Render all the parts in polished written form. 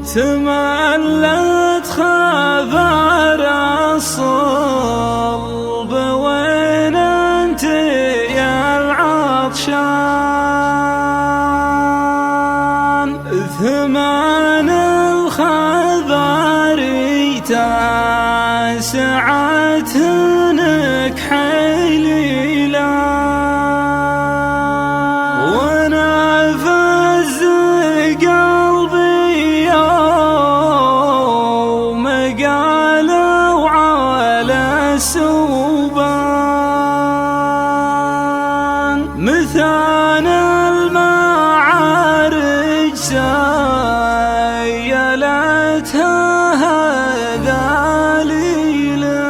تملت خبر الصلب وين انت يا العطشان، ثمان الخبر تاسعت هنك حليلا، وانا فز قلبي يوم قالوا على السوبان، مثال المعارج سيلتها ذليلا.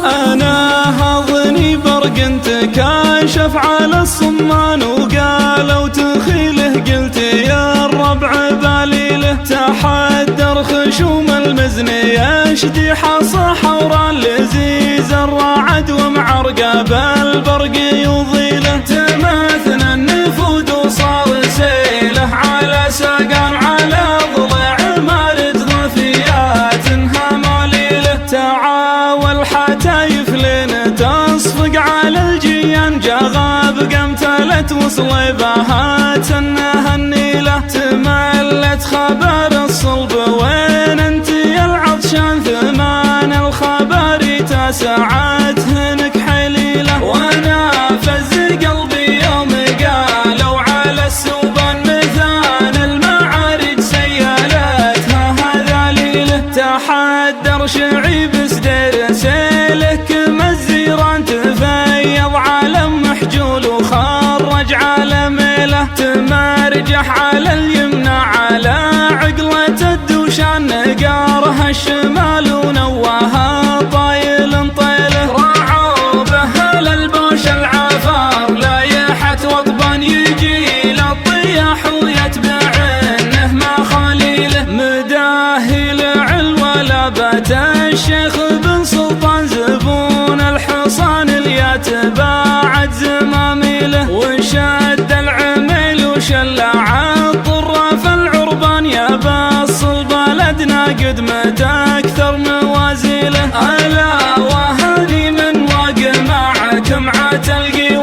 أنا هضني برق تكاشف على الصمان، وقالوا تخيله قلت يا الربع باليله، تحدر خشوم المزن يشدي حصى حوران لزيز الرعد ومعرقب البرق يضيله، تماثنا النفود وصار سيله على سقان على ضلع مارد ضفيات هماليله، تعاول حتى يفلين تصفق على الجيان، جغاب قمتلت وصلبها تنها النيله، تملت خبر الصلب وين انت يا العطشان، ثمان الخبر تاسعت هنك حليله، وانا فز قلبي يوم قالوا على السوبان، مثال المعارج سيالتها هذليله، تحدر شعيب سدير سيلك مزيران، تفيض علم محجول وخرج على ميله، تمرجح على اليمنى على عقلة الدوشان، نقارها الشمال ونواها طايل طيله، راعوا به للبوش العفار لايحت وطبان، يجي للطياح ويتبعنه ما خليله، مداهي لعلوى لابت الشيخ بن سلطان، زبون الحصان اليتباعد زماميله، وشد العميل وشلع الطرة في العربان، يا باص البلدنا قدمت اكثر موازيله، الا وهني من واقع معكم عتلقي